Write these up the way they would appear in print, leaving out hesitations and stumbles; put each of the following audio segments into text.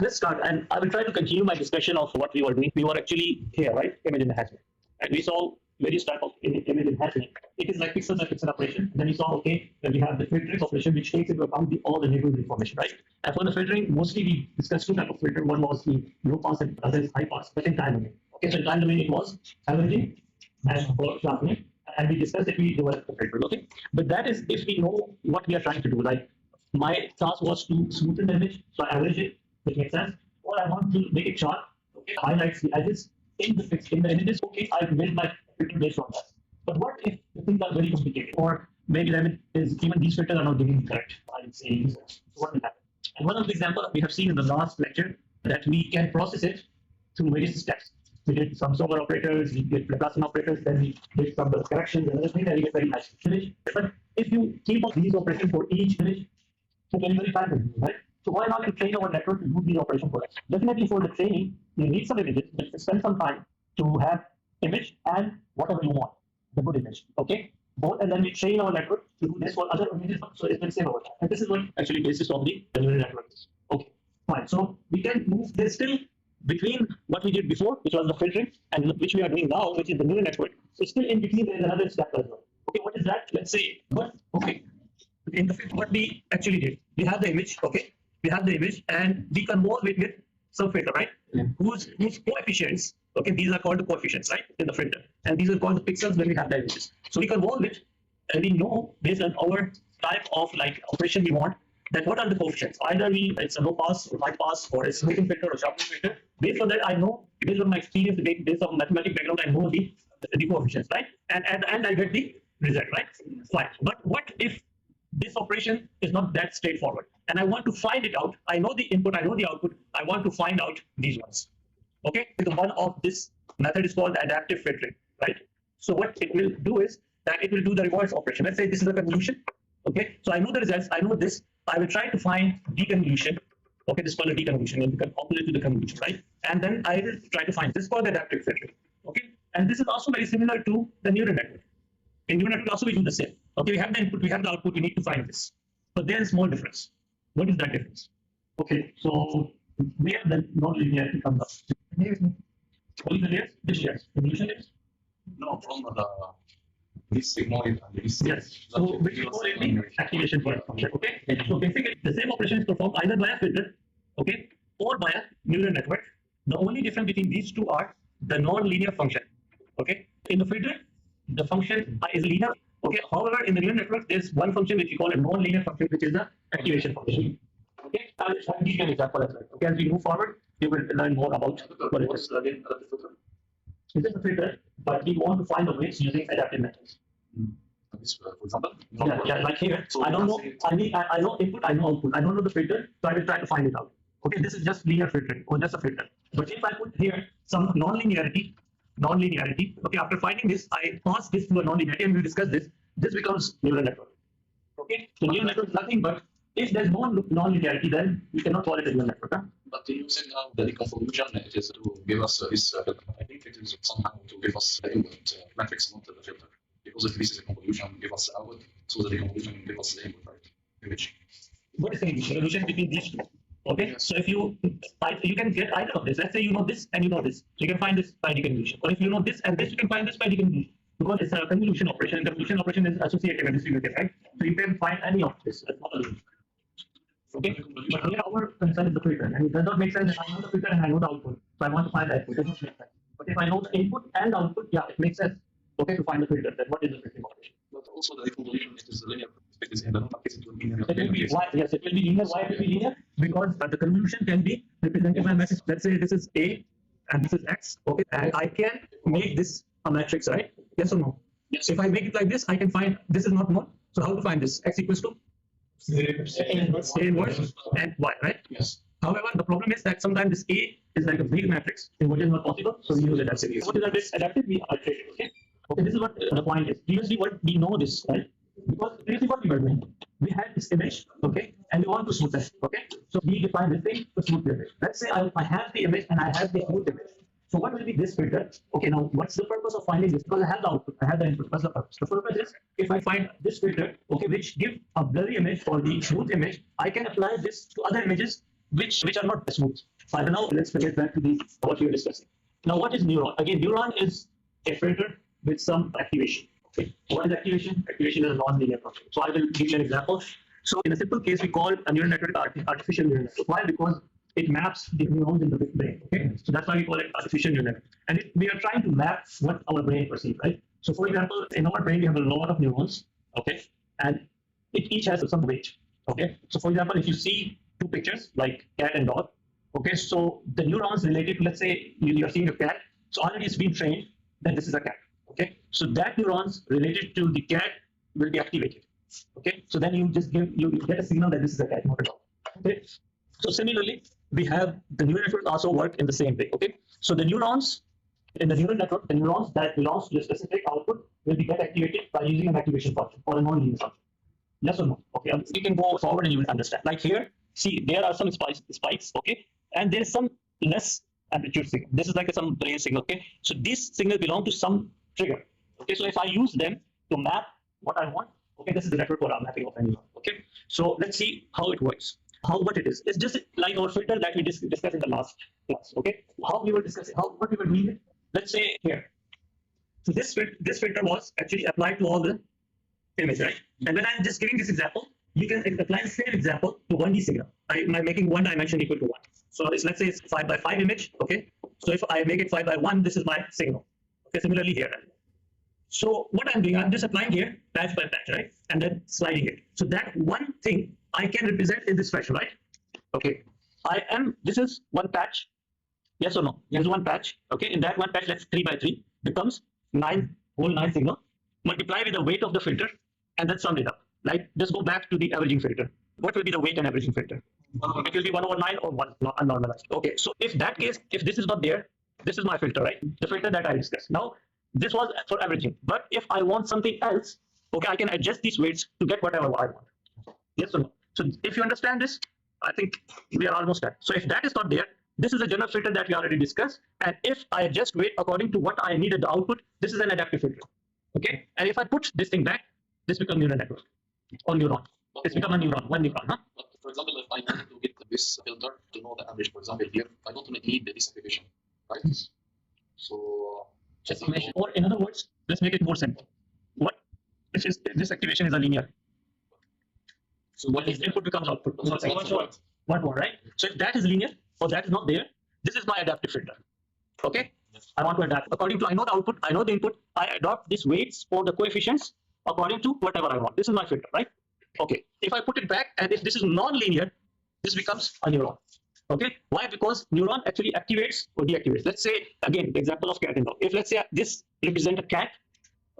let's start, and I will try to continue my discussion of what we were doing. We were actually here, right? Image enhancement, and we saw various type of image enhancement. It is like pixel by pixel operation. Then we saw, okay, that we have the filtering operation, which takes into account all the neighborhood information, right? And for the filtering, mostly we discussed two types of filter. One was the low pass and other is high pass, but in time domain. Okay, so in time domain it was averaging and sharpening, and we discussed that we developed the filter. Okay, but that is if we know what we are trying to do. Like my task was to smoothen the image, so I average it, which makes sense. Or I want to make it sharp, okay, highlights the edges in the images. Okay, I build my filter based on that. But what if the things are very complicated, or maybe the is even these filters are not giving correct? I would say, so what will happen? And one of the examples we have seen in the last lecture that we can process it through various steps. We did some solver operators, we did Laplacian operators, then we did some corrections and other things, and we get very nice image. But if you keep on these operations for each image, it will be very time consuming, right? So why not to train our network to do these operations for us? Definitely for the training, you need some images, but spend some time to have image and whatever you want, the good image, okay? Both, and then we train our network to do this for other images, so it will save our time. And this is what actually basis of the neural network is. Okay, fine. So we can move this still between what we did before, which was the filtering, and which we are doing now, which is the neural network. So still in between there is another step as well. Okay, what is that? Let's say, but okay, in the what we actually did, we have the image, okay, we have the image, and we convolve it with some filter, right? Yeah. Whose coefficients, okay, these are called the coefficients, right, in the filter, and these are called the pixels when we have the images. So we convolve it, and we know based on our type of like operation we want that what are the coefficients. Either it's a low pass or high pass, or a smoothing filter or sharpening filter. Based on that, I know, based on my experience, based on mathematical background, I know the coefficients, right? And at the end, I get the result, right? Fine. But what if this operation is not that straightforward, and I want to find it out? I know the input, I know the output. I want to find out these ones. Okay, so one of this method is called adaptive filtering, right? So what it will do is that it will do the reverse operation. Let's say this is a convolution. Okay, so I know the results, I know this. I will try to find deconvolution. Okay, this is called a deconvolution, and you can opposite to the convolution, right? And then I will try to find this is called adaptive filtering. Okay, and this is also very similar to the neural network. In neural network also we do the same. Okay, we have the input, we have the output, we need to find this. But there is a small difference. What is that difference? Okay, so where the non-linearity comes up. What is the layers? Which layers? Convolution layers? No, from this sigmoid and this. Yes. So which is called the activation point function. Okay. So basically the same operation is performed either by a filter, okay, or by a neural network. The only difference between these two are the non-linear function. Okay. In the filter, the function is linear. Okay. However, in the neural network, there's one function which we call a non-linear function, which is the activation function. Okay. I will give you an example as well. Okay. As we move forward, you will learn more about what it is. It is a filter, but we want to find a ways using adaptive methods. For example, yeah, like here, I don't know. I know input, I know output. I don't know the filter, so I will try to find it out. Okay, this is just linear filtering or just a filter. But if I put here some non-linearity. Okay, after finding this, I pass this to a non-linearity, and we discuss this. This becomes neural network. Okay, so neural network is nothing but if there's no non-linearity, then we cannot call it a neural network. Huh? But using now the deconvolution, it is to give us this. I think it is somehow to give us the input matrix, not the filter. Because if this is a convolution, give us the output, so the deconvolution give us the input, right? Image. What is the convolution between these two? Okay, yes. So if you can get either of this. Let's say you know this and you know this, so you can find this by deconvolution. Or if you know this and this, you can find this by deconvolution. Because it's a convolution operation. Convolution operation is associative and distributive, right? So you can find any of this. Okay, but here our concern is the filter, and it does not make sense that I know the filter and I know the output, so I want to find the output. It does not make sense. But if I know the input and the output, yeah, it makes sense. Okay, to find the filter, then what is the filtering operation? But also the deconvolution is linear. Because in the normal case, it will be linear. It will be why? Yes, it will be linear. Why it will be linear? Because the convolution can be represented by a matrix. Let's say this is A and this is X. Okay, and I can make this a matrix, right? Yes or no? Yes. If I make it like this, I can find this is not known. So how to find this? X equals to A inverse and Y, right? Yes. However, the problem is that sometimes this A is like a big matrix, in what is not possible, so we use adaptive. What is adaptive? We iterate it, okay? Okay, this is what the point is. Previously, what we know this, right? Because previously what we were doing, we had this image, okay, and we want to smooth it, okay? So we define this thing to smooth the image. Let's say I have the image and I have the smooth image. So what will be this filter? Okay, now what's the purpose of finding this? Because I have the output, I have the input. What's the purpose? The purpose is if I find this filter, okay, which give a blurry image or the smooth image, I can apply this to other images which are not smooth. Fine. Now let's get back to the what we were discussing. Now, what is neuron? Again, neuron is a filter with some activation. Okay. What is activation? Activation is a non-linear process. So I will give you an example. So in a simple case, we call a neural network artificial neural network. Why? Because it maps the neurons in the brain. Okay. So that's why we call it artificial neural network. And we are trying to map what our brain perceives, right? So for example, in our brain, we have a lot of neurons. Okay. And it each has some weight. Okay. So for example, if you see two pictures like cat and dog, okay, so the neurons related to, let's say you're seeing a cat, so already it's been trained that this is a cat. Okay, so that neurons related to the cat will be activated. Okay, so then you get a signal that this is a cat, not a dog. Okay, so similarly, we have the neural networks also work in the same way. Okay, so the neurons in the neural network, the neurons that belongs to a specific output will be get activated by using an activation function or a non-linear function. Yes or no? Okay, you can go forward and you will understand. Like here, see, there are some spikes, okay, and there is some less amplitude signal. This is like some brain signal, okay. So these signals belong to some trigger, okay. So if I use them to map what I want, okay, this is the network program mapping of any neuron, okay. So let's see how it works. What it is. It's just like our filter that we discussed in the last class, okay. How we were discussing, what we were doing. Let's say here. So this filter was actually applied to all the image, right? And when I'm just giving this example, you can apply the same example to 1D signal. I'm making one dimension equal to 1. So let's say it's 5 by 5 image, okay? So if I make it 5 by 1, this is my signal. Okay, similarly here. So what I'm doing, I'm just applying here, patch by patch, right? And then sliding it. So that one thing I can represent in this fashion, right? Okay, this is one patch. Yes or no? Here's one patch. Okay, in that one patch, let's 3 by 3 becomes 9 signal. Multiply with the weight of the filter and then sum it up. Like, just go back to the averaging filter. What will be the weight and averaging filter? It will be 1/9 or 1 unnormalized. Okay, so if that case, if this is not there, this is my filter, right? The filter that I discussed. Now, this was for averaging. But if I want something else, okay, I can adjust these weights to get whatever I want. Yes or no? So if you understand this, I think we are almost done. So if that is not there, this is a general filter that we already discussed. And if I adjust weight according to what I needed the output, this is an adaptive filter. Okay, and if I put this thing back, this becomes neural network or neuron. It's become a neuron, one neuron, huh? But for example, if I wanted to get this filter to know the average, for example, here, I don't need the disactivation, right? So, or in other words, let's make it more simple. What this activation is a linear. So what is input becomes output. So One more, right? So if that is linear or that is not there, this is my adaptive filter. Okay? I want to adapt. According to I know the output, I know the input, I adopt these weights for the coefficients according to whatever I want. This is my filter, right? Okay. If I put it back and if this is non-linear, this becomes a neuron. Okay. Why? Because neuron actually activates or deactivates. Let's say again the example of cat and dog. If let's say this represents a cat,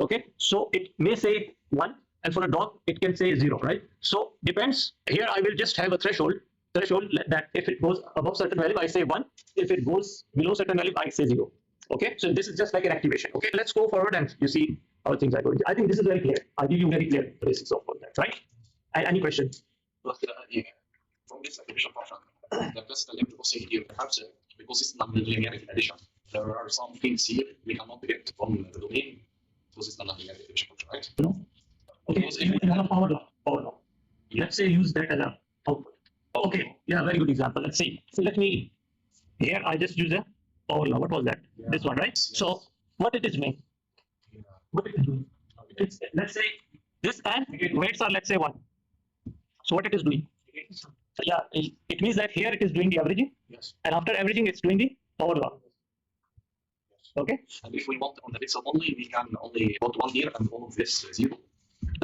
okay, so it may say 1, and for a dog it can say 0, right? So depends. Here I will just have a threshold that if it goes above certain value I say 1, if it goes below certain value I say 0. Okay, so this is just like an activation. Okay, let's go forward and you see how things are going. I think this is very clear. I'll give you very clear basics of all that, right? Any questions? But from this activation function, the best limit was here, perhaps because it's non-linearity addition. There are some things here we cannot get from the domain because it's non-linearity addition function, right? No. Okay, so you have a power law. Let's say use that as an output. Okay, yeah, very good example. Let's see. So let me, here I just use a power law. What was that? Yeah. This one, right? Yes. So what it is doing? Yeah. What it is doing? It's, let's say this and weights are let's say 1. So what it is doing? So yeah, it means that here it is doing the averaging. Yes. And after averaging, it's doing the power law. Yes. Okay. And if we want on the pixel only, we can only put 1 here and all of this 0.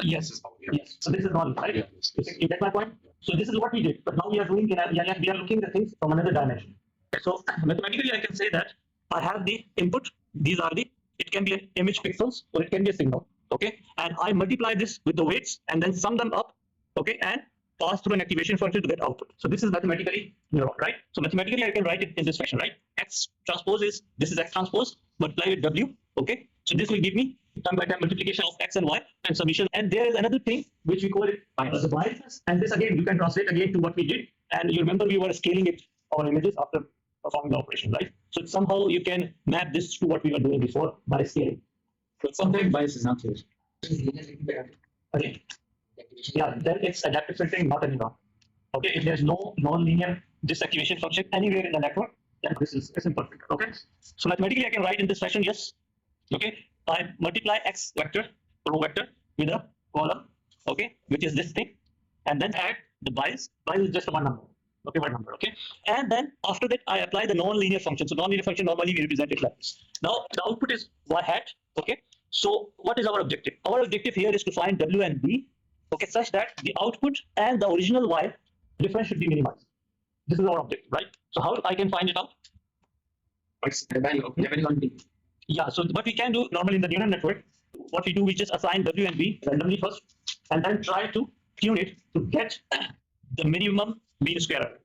Yes. Yes. So this is not right. Yeah, yes. You get my point? Yeah. So this is what we did, but now we are doing we are looking at things from another dimension. So mathematically, I can say that I have the input. These are it can be an image pixels or it can be a signal. Okay, and I multiply this with the weights and then sum them up. Okay, and pass through an activation function to get output. So this is mathematically neuron, right? So mathematically, I can write it in this fashion, right? X transpose is this is X transpose multiply with W. Okay, so this will give me time by time multiplication of X and Y and summation. And there is another thing which we call it the bias. And this again you can translate again to what we did. And you remember we were scaling it our images after performing the operation, right? So somehow you can map this to what we were doing before by scaling. But sometimes bias is not used. Okay. Yeah, then it's adaptive filtering, not a neuron. Okay, if there's no non-linear this activation function anywhere in the network, then this is imperfect. Okay. So mathematically, I can write in this fashion. Yes. Okay. I multiply x vector, row vector, with a column. Okay, which is this thing, and then add the bias. Bias is just one number. Okay, one number. Okay, and then after that, I apply the non-linear function. So non-linear function normally we represent it like this. Now the output is y hat. Okay. So what is our objective? Our objective here is to find w and b. Okay, such that the output and the original y difference should be minimized. This is our objective, right? So how I can find it out? What's the value of depending on B? Yeah, so what we can do normally in the neural network, what we do, we just assign w and b randomly first, and then try to tune it to get the minimum mean square error.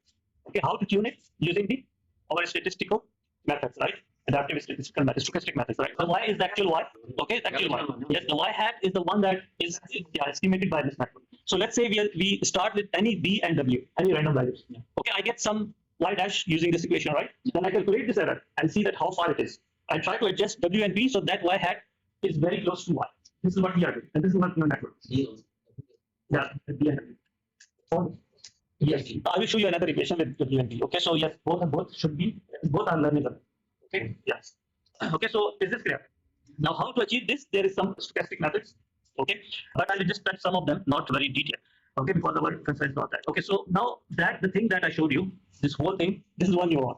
Okay, how to tune it? Using our statistical methods, right? Adaptive statistical methods, stochastic methods, right? So y is the actual y. Okay, the actual y. Yes, the y hat is the one that is estimated by this method. So let's say we start with any b and w, any random values. Okay, I get some y dash using this equation, right? Then I calculate this error and see that how far it is. I try to adjust w and b so that y hat is very close to y. This is what we are doing, and this is what neural network. Yeah, b and w. Yes, I will show you another equation with w and b. Okay, so yes, both should be, both are learnable. Okay, yes. Okay, so is this clear? Now, how to achieve this? There is some stochastic methods. Okay, but I will just touch some of them, not very detailed. Okay, because our concern is not that. Okay, so now that the thing that I showed you, this whole thing, this is one neuron.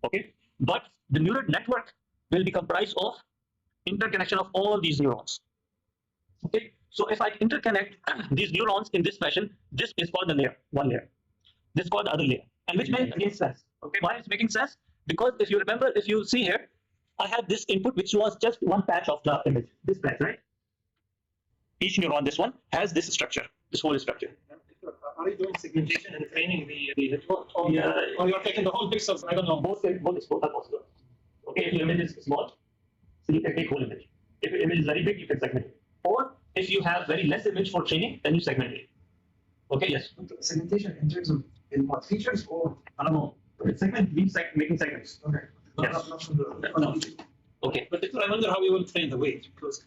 Okay, but the neural network will be comprised of interconnection of all these neurons. Okay, so if I interconnect these neurons in this fashion, this is called the layer, one layer. This is called the other layer, and which makes sense. Okay, why it's making sense? Because if you remember, if you see here, I have this input which was just one patch of the image, this patch, right? Each neuron, this one, has this structure, this whole structure. Are you doing segmentation and training the network, or you're taking the whole pixels? I don't know. Both are possible. Okay, if your image is small, so you can take whole image. If your image is very big, you can segment it. Or if you have very less image for training, then you segment it. Okay, yes. Segmentation in terms of in what features, or I don't know. Segment means making segments. okay. Yes. No. Okay. But I wonder how we will train the weight, because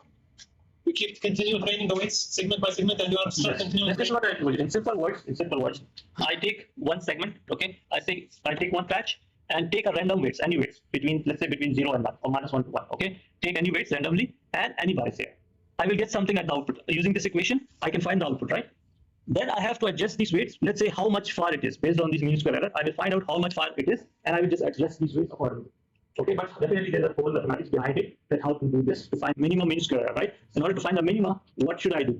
we keep continuing training the weights segment by segment, and you are still Yes. continuing. This is what I told you. In simple words, I take one segment. Okay, I take one patch and take a random weights, any weights between, let's say between 0 and 1 or -1 to 1. Okay, take any weights randomly and any bias here. I will get something at the output. Using this equation, I can find the output, right? Then I have to adjust these weights. Let's say how much far it is based on this mean square error. I will find out how much far it is, and I will just adjust these weights accordingly. Okay, but definitely there's a whole mathematics behind it, that how to do this to find minimum mean square error, right? In order to find the minima, what should I do?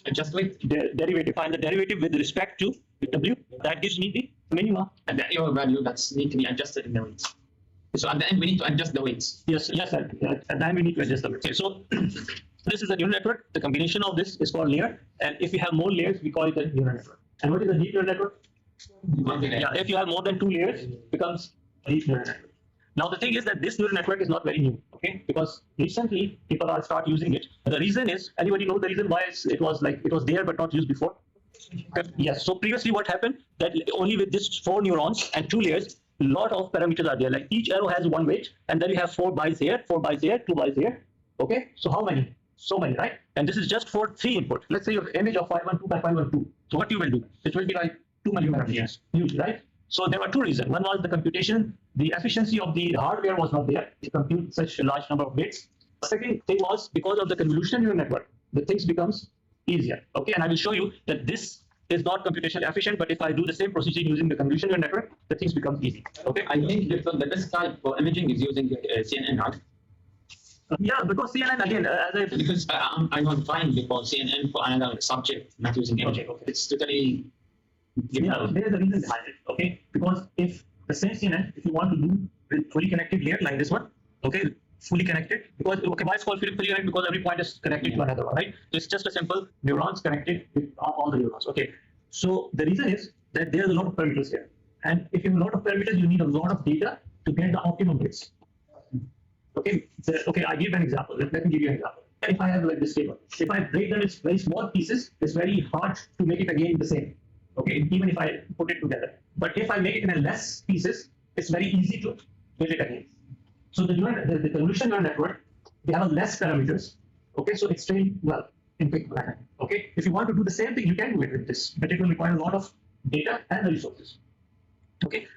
Adjust weight. Derivative. Find the derivative with respect to w. That gives me the minima. And the error value that's need to be adjusted in the weights. So at the end, we need to adjust the weights. Yes, and then we need to adjust the weight. Okay, so this is a neural network. The combination of this is called layer, and if we have more layers, we call it a neural network. And what is a deep neural network? Yeah, if you have more than 2 layers, it becomes a deep neural network. Now the thing is that this neural network is not very new, okay? Because recently people are start using it. The reason is, anybody know the reason why it was there but not used before? Yes. So previously, what happened that only with this 4 neurons and 2 layers, lot of parameters are there. Like each arrow has one weight, and then you have 4 bytes here, 4 bytes here, 2 bytes here. Okay. So how many? So many, right? And this is just for 3 input. Let's say your image of 512 by 512. So what you will do? It will be like 2 million parameters, huge, right? So there were 2 reasons. One was the computation, the efficiency of the hardware was not there to compute such a large number of bits. The second thing was because of the convolutional neural network, the things becomes easier. Okay, and I will show you that this is not computationally efficient, but if I do the same procedure using the convolutional neural network, the things become easy. Okay, I think the best type for imaging is using CNN, right? yeah, because CNN again, as I Because I'm not trying before CNN for another subject, not using imaging. Okay. It's totally yeah, there is a reason behind it. Okay, because if the same CNN, if you want to do with fully connected layer like this one, okay, fully connected, because okay, why it's called fully connected? Because every point is connected to another one, right? So it's just a simple neurons connected with all the neurons. Okay, so the reason is that there's a lot of parameters here, and if you have a lot of parameters, you need a lot of data to get the optimum bits. Okay, okay, I give an example. Let me give you an example. If I have like this table, if I break them in very small pieces, it's very hard to make it again the same. Okay, even if I put it together. But if I make it in less pieces, it's very easy to build it again. So the convolutional neural network, they have less parameters. Okay, so it's trained well in big manner. Okay, if you want to do the same thing, you can do it with this, but it will require a lot of data and the resources. Okay,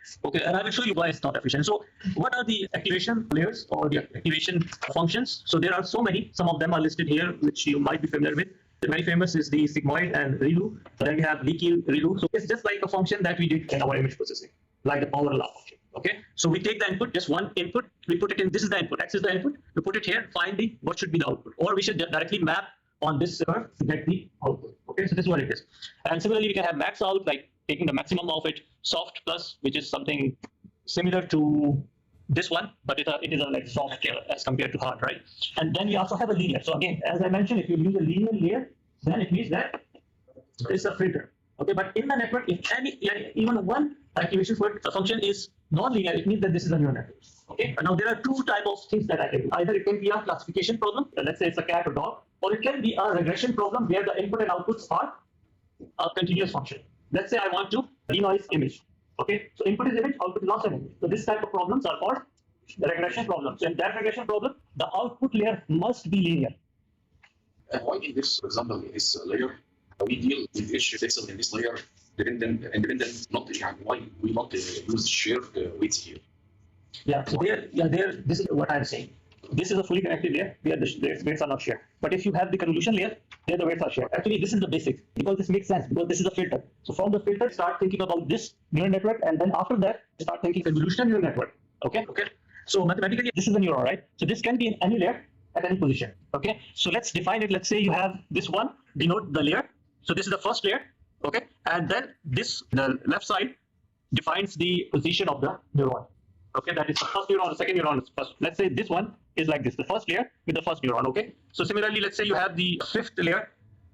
and I will show you why it's not efficient. So, what are the activation layers or the activation functions? So there are so many. Some of them are listed here, which you might be familiar with. The very famous is the sigmoid and ReLU. Then we have leaky ReLU. So it's just like a function that we did in our image processing, like the power law function. Okay, so we take the input, just one input, we put it in. This is the input. X is the input. We put it here. Find the what should be the output, or we should directly map on this curve to get the output. Okay, so this is what it is. And similarly, we can have max out, like taking the maximum of it, soft plus, which is something similar to this one, but it is a like soft as compared to hard, right? And then we also have a linear. So again, as I mentioned, if you use a linear layer, then it means that it's a filter. Okay, but in the network, if even one activation function is non-linear, it means that this is a neural network. Okay, now there are two types of things that I can do. Either it can be a classification problem, let's say it's a cat or dog, or it can be a regression problem where the input and outputs are a continuous function. Let's say I want to denoise image. Okay, so input is image, output is also image. So this type of problems are called the regression problems. So in that regression problem, the output layer must be linear. And why in this, for example, in this layer, we deal with each pixel in this layer independent, not why we not use shared weights here? Yeah, so there, this is what I'm saying. This is a fully connected layer where the weights are not shared. But if you have the convolution layer, there the weights are shared. Actually, this is the basic, because this makes sense, because this is a filter. So from the filter, start thinking about this neural network, and then after that, start thinking convolutional neural network. Okay. So mathematically, this is a neuron, right? So this can be in any layer at any position. Okay. So let's define it. Let's say you have this one, denote the layer. So this is the first layer. Okay. And then this, the left side, defines the position of the neuron. Okay, that is the first neuron, the second neuron is first. Let's say this one is like this, the first layer with the first neuron. Okay, so similarly, let's say you have the fifth layer,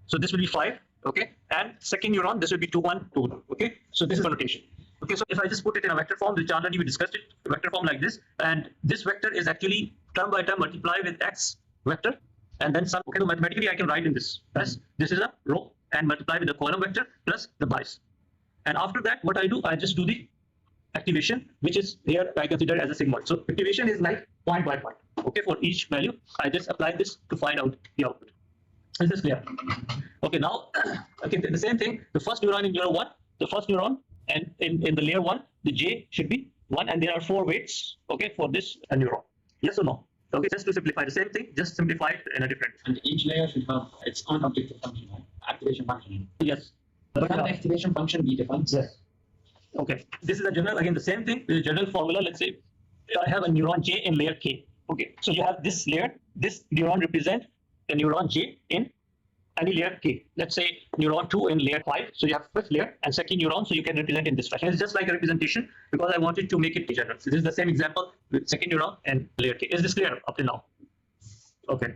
so this will be 5. Okay, and second neuron, this will be 2, 1, 2, 1. Okay, so this is the notation. Okay, so if I just put it in a vector form, which already we discussed it, vector form like this, and this vector is actually term by term multiply with x vector, and then some. Okay, so mathematically I can write in this as this is a row and multiply with the column vector plus the bias. And after that, what I do, I just do the activation, which is here I consider as a sigmoid. So activation is like point by point. Okay, for each value, I just apply this to find out the output. Is this clear? Okay, now, okay, the same thing. The first neuron in neuron 1, the first neuron, and in the layer 1, the J should be 1, and there are 4 weights. Okay, for this neuron. Yes or no? Okay, just to simplify the same thing, just simplify it in a different. And each layer should have its own objective function, right? Activation function. Yes. But can the activation function be defined? Yes. Okay, this is a general, again, the same thing with a general formula. Let's say I have a neuron J in layer K. Okay, so you have this layer, this neuron represent a neuron J in any layer K. Let's say neuron 2 in layer 5. So you have first layer and second neuron, so you can represent in this fashion. It's just like a representation because I wanted to make it general. So this is the same example with second neuron and layer K. Is this clear up till now? Okay.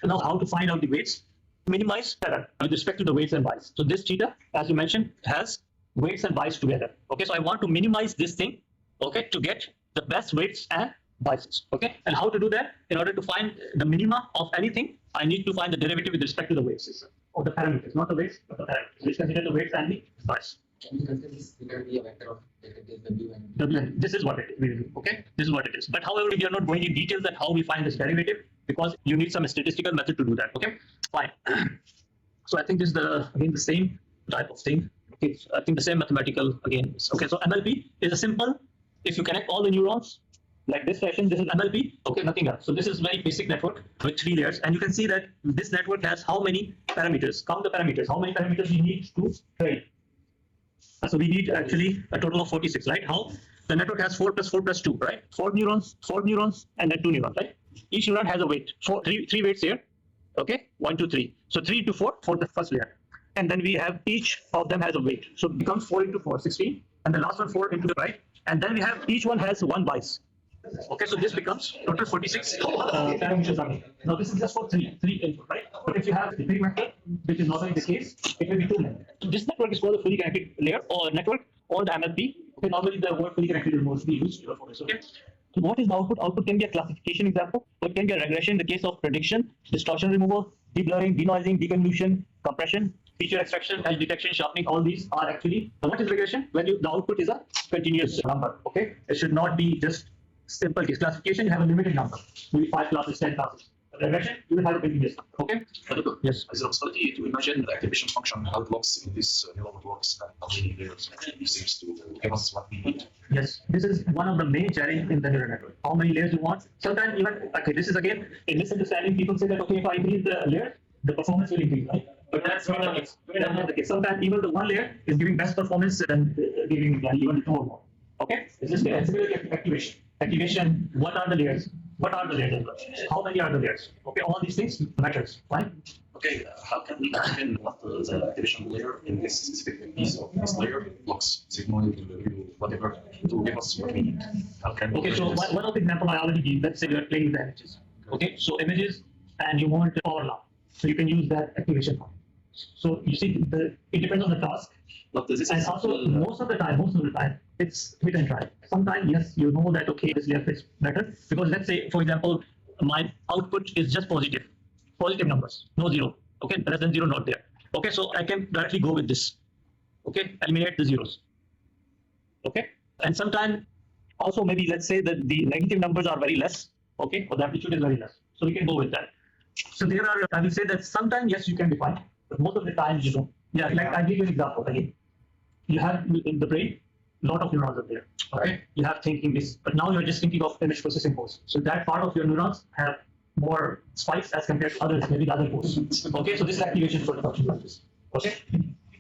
Now how to find out the weights? Minimize error with respect to the weights and bias. So this theta, as you mentioned, has weights and bias together. Okay, so I want to minimize this thing, okay, to get the best weights and biases. Okay, and how to do that? In order to find the minima of anything, I need to find the derivative with respect to the weights of the parameters, not the weights, but the parameters. Which consider the weights and the bias. Can you consider this to be a vector of W and W. This is what it will do. Okay, this is what it is. But however, we are not going in details that how we find this derivative because you need some statistical method to do that. Okay, fine. So I think this is again the same type of thing. Okay, so I think the same mathematical again. Okay, so MLP is a simple. If you connect all the neurons like this fashion, this is MLP. Okay, nothing else. So this is very basic network with 3 layers, and you can see that this network has how many parameters? Count the parameters. How many parameters we need to train? So we need actually a total of 46, right? How the network has 4 plus 4 plus 2, right? 4 neurons, and then 2 neurons, right? Each neuron has a weight. 3 weights here. Okay, 1, 2, 3. So 3 to 4 for the first layer. And then we have each of them has a weight. So it becomes 4 into 4, 16. And the last one 4 into the right. And then we have each one has 1 bias. Okay, so this becomes total 46 parameters. Now this is just for 3 input, right? But if you have the big vector, which is not the case, it will be 2 network. So this network is called a fully connected layer or network or the MLP. Okay, normally the word fully connected is mostly used for this. Okay. So what is the output? Output can be a classification example, or it can be a regression in the case of prediction, distortion removal, deblurring, denoising, deconvolution, compression, feature extraction, edge detection, sharpening. All these are actually, what is regression? When the output is a continuous number. Okay, it should not be just simple case classification. You have a limited number, maybe 5 classes, 10 classes. regression, you will have to build this. Okay? Yes. Is there a possibility to imagine the activation function, how it looks in this neural networks and how many layers it seems to give us what we need? Yes, this is one of the main challenge in the neural network. How many layers you want? Sometimes even, okay, this is again, in misunderstanding, people say that, okay, if I increase the layer, the performance will increase, right? But that's not the case. That's not the case. Sometimes even the one layer is giving best performance than giving even two or more. Okay? It's just similarly activation. Activation, what are the layers? What are the layers? How many are the layers? Okay, all these things matters, fine? Okay, how can we imagine what the activation layer in this specific piece of this layer looks, sigmoid, whatever, to give us what we need? How can we Okay, so this? one of the example I already gave, let's say you are playing with the images. Okay, so images and you want power law. So you can use that activation function. So you see, it depends on the task. But this And is also, most of the time, it's hit and try. Sometimes, yes, you know that, okay, this layer fits better. Because let's say, for example, my output is just positive numbers, no zero. Okay, less than zero, not there. Okay, so I can directly go with this. Okay, eliminate the zeros. Okay, and sometimes also maybe let's say that the negative numbers are very less. Okay, or the amplitude is very less. So we can go with that. So there are, I will say that sometimes, yes, you can define, but most of the time you don't. Yeah, like I give you an example again. You have in the brain, a lot of neurons are there. Okay, you have thinking this, but now you're just thinking of image processing cores. So that part of your neurons have more spikes as compared to others, maybe the other cores. Okay, so this is activation for the function like this. Okay,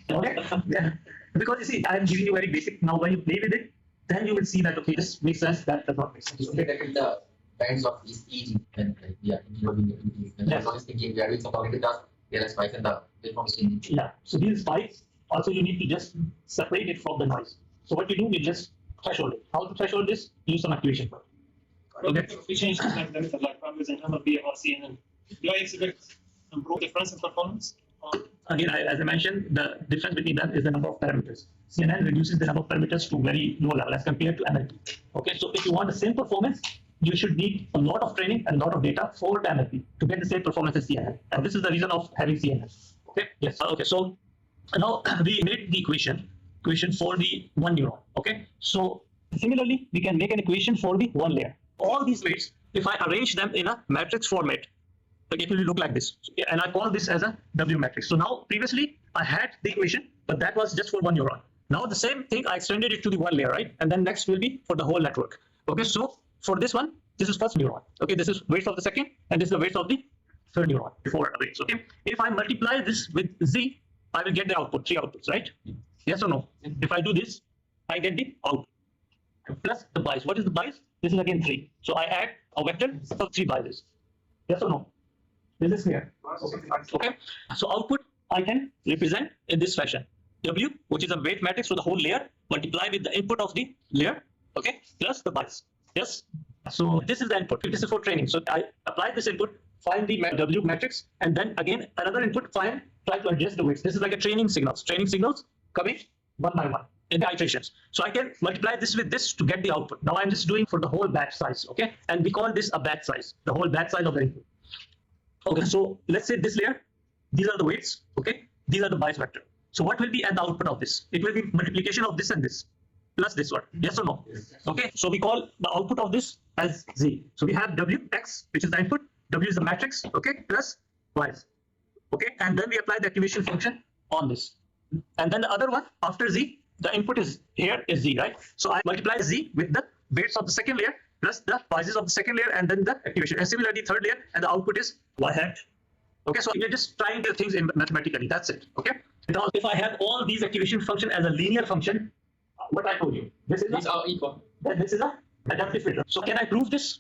okay, yeah. Because you see, I'm giving you very basic. Now when you play with it, then you will see that okay, this makes sense. That does not make sense. Okay, that is the kinds of this EEG and like, yeah, including the EEG. And Yes. I was thinking we are doing some cognitive task, there are spikes and the information. Yeah. So these spikes also you need to just separate it from the noise. So what you do, you just threshold it. How to threshold this? Use some activation. Okay. If we change the parameter like parameters in MLB or CNN, do I expect improved difference in performance? Again, as I mentioned, the difference between them is the number of parameters. CNN reduces the number of parameters to very low level as compared to NLP. Okay, so if you want the same performance, you should need a lot of training and a lot of data for the NLP to get the same performance as CNN. And this is the reason of having CNN. Okay, yes. Okay, so now we made the equation for the one neuron. Okay, so similarly, we can make an equation for the one layer. All these weights, if I arrange them in a matrix format, okay, it will look like this. And I call this as a W matrix. So now previously I had the equation, but that was just for one neuron. Now the same thing, I extended it to the one layer, right? And then next will be for the whole network. Okay, so for this one, this is first neuron. Okay, this is weights of the second, and this is the weights of the third neuron before weights. Okay, if I multiply this with Z, I will get the output, three outputs, right? Yes or no? If I do this, I get the output plus the bias. What is the bias? This is again 3. So I add a vector of 3 biases. Yes or no? This is clear. Okay. So output I can represent in this fashion. W, which is a weight matrix for the whole layer, multiply with the input of the layer, okay, plus the bias. Yes. So this is the input. This is for training. So I apply this input, find the W matrix, and then again another input, try to adjust the weights. This is like a training signals. Training signals coming one by one in the iterations. So I can multiply this with this to get the output. Now I'm just doing for the whole batch size, okay? And we call this a batch size, the whole batch size of the input. Okay, so let's say this layer, these are the weights, okay? These are the bias vector. So what will be at the output of this? It will be multiplication of this and this, plus this one, yes or no? Yes. Okay, so we call the output of this as Z. So we have Wx, which is the input, W is the matrix, okay, plus bias. Okay, and then we apply the activation function on this. And then the other one, after Z, the input is here is Z, right? So I multiply Z with the weights of the second layer plus the biases of the second layer and then the activation. And similarly, third layer, and the output is Y hat. Okay, so you're just trying the things in mathematically. That's it. Okay. Now, if I have all these activation function as a linear function, what I told you, These are equal. this is a adaptive filter. So can I prove this?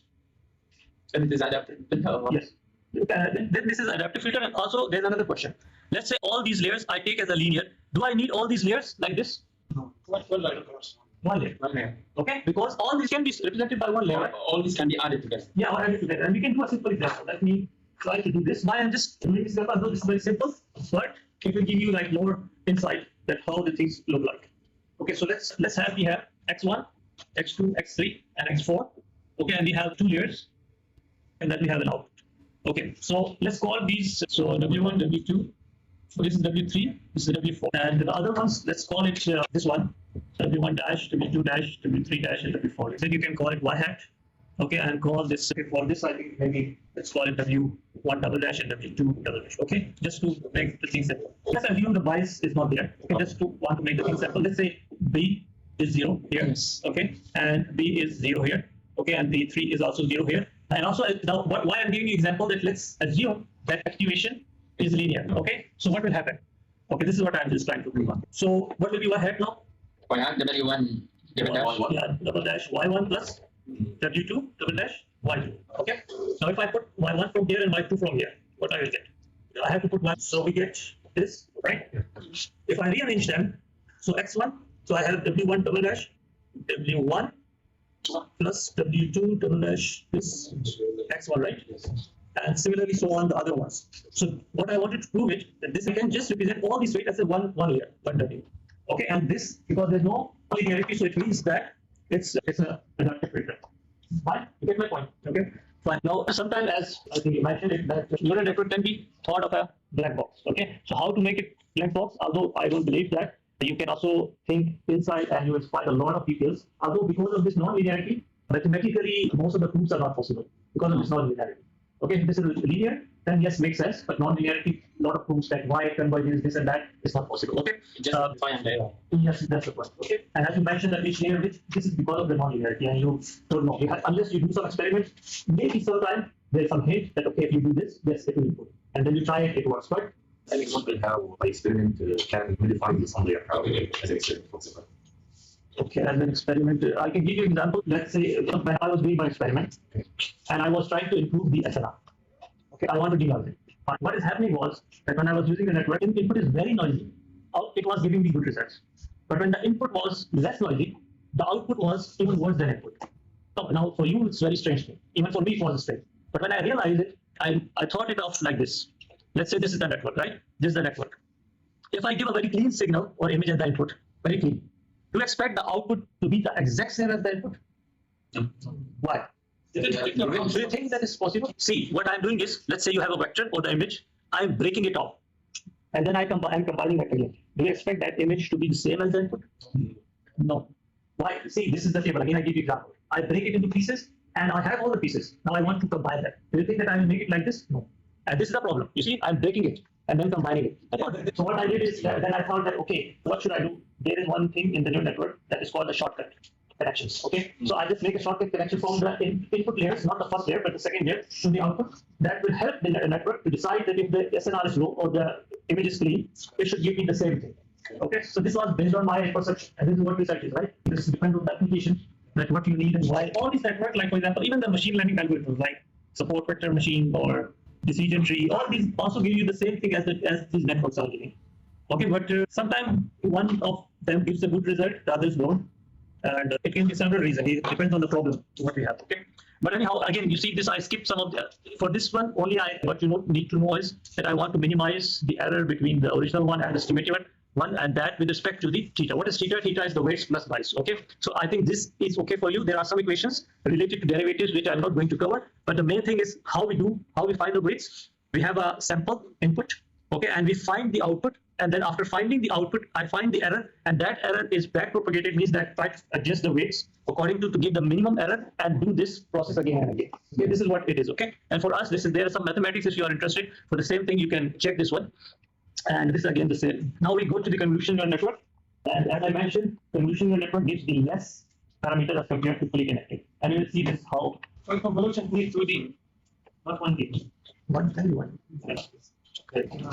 And it is adapted. Yes. Then this is adaptive filter, and also there's another question. Let's say all these layers I take as a linear. Do I need all these layers like this? What line of course? One layer. One layer. Okay, because all these can be represented by one layer. Right? All these can be added together. Yeah, or added together. And we can do a simple example. Let me try to do this. Why I'm just doing this example, although this is very simple, but it will give you like more insight that how the things look like. Okay, so let's have we have x1, x2, x3, and x4. Okay, and we have 2 layers, and then we have an output. Okay, so let's call these. So W1, W2. So this is W3, this is W4. And the other ones, let's call it this one, W1 dash, W2 dash, W3 dash, and W4. Then you can call it Y hat, Okay, and call this, for this, I think maybe let's call it W1 double dash and W2 double dash. Okay, just to make the thing simple. Let's assume the bias is not there. Okay, just to want to make the thing simple. Let's say B is 0 here. Yes. Okay, and B is 0 here. Okay, and B3 is also 0 here. And also, now, why I'm giving you example that let's assume that activation is linear. Okay, so what will happen? Okay, this is what I'm just trying to prove on. So what will be Y hat now? I have W1 double dash. Yeah, double dash Y1 plus W2 double dash Y2. Okay. Now if I put Y1 from here and Y2 from here, what I will get? I have to put Y. So we get this, right? If I rearrange them, so X1, so I have W1 double dash, W1 plus W2 double dash this X1, right? And similarly so on the other ones. So what I wanted to prove it that this I can just represent all these weight as a one layer, one W. Okay, and this because there's no linearity, so it means that it's a reductive filter. Fine, you get my point. Okay, fine. Now sometimes, as I think you mentioned it, that neural network can be thought of a black box. Okay, so how to make it black box? Although I don't believe that, you can also think inside and you will find a lot of details. Although because of this non-linearity, mathematically most of the proofs are not possible because of this non-linearity. Okay, if this is linear, then yes, makes sense. But non-linearity, a lot of proofs that Y converges, this and that is not possible. Okay, Just find there. yes, that's the point. Okay, and as you mentioned that each layer, this is because of the non-linearity, and you don't know. Unless you do some experiment, maybe sometime there's some hint that okay, if you do this, yes, it will improve, and then you try it, it works. But an example how by experiment can modify this on layer how as an experiment possible. okay, as an experiment, I can give you an example. Let's say when I was doing my experiment, and I was trying to improve the SNR. Okay, I want to denoise it. But what is happening was that when I was using the network, input is very noisy. It was giving me good results. But when the input was less noisy, the output was even worse than input. So now for you, it's very strange thing. Even for me, it was strange. But when I realized it, I thought it of like this. Let's say this is the network, right? This is the network. If I give a very clean signal or image as the input, very clean, do you expect the output to be the exact same as the input? No. Why? Do you think that is possible? See, what I'm doing is, let's say you have a vector or the image, I'm breaking it off. And then I'm compiling that again. Do you expect that image to be the same as the input? No. Why? See, this is the table. Again, I give you example. I break it into pieces and I have all the pieces. Now I want to combine that. Do you think that I will make it like this? No. And this is the problem. You see, I'm breaking it and then combining it. So what I did is that then I thought that, okay, what should I do? There is one thing in the neural network that is called the shortcut connections. Okay, so I just make a shortcut connection from the input layers, not the first layer, but the second layer to the output. That will help the network to decide that if the SNR is low or the image is clean, it should give me the same thing. Okay, so this was based on my perception, and this is what research is, right? This depends on the application, that what you need and why. All these networks, like for example, even the machine learning algorithms, like support vector machine or decision tree, all these also give you the same thing as these networks are giving. Okay, but sometimes one of them gives a good result, the others don't. And it can be several reasons. It depends on the problem what we have. Okay, but anyhow, again, you see this. I skipped some of the. For this one, only what you need to know is that I want to minimize the error between the original one and the estimated one, and that with respect to the theta. What is theta? Theta is the weights plus bias. Okay, so I think this is okay for you. There are some equations related to derivatives which I'm not going to cover, but the main thing is how we find the weights. We have a sample input, okay, and we find the output. And then after finding the output, I find the error, and that error is back propagated, means that I adjust the weights according to give the minimum error and do this process again and again. Okay, this is what it is. Okay, and for us, there are some mathematics if you are interested. For the same thing, you can check this one, and this is again the same. Now we go to the convolutional network, and as I mentioned, convolutional network gives the less parameters as compared to fully connected, and you will see this how. For convolution, we need 2D, not 1D. 1D. Okay.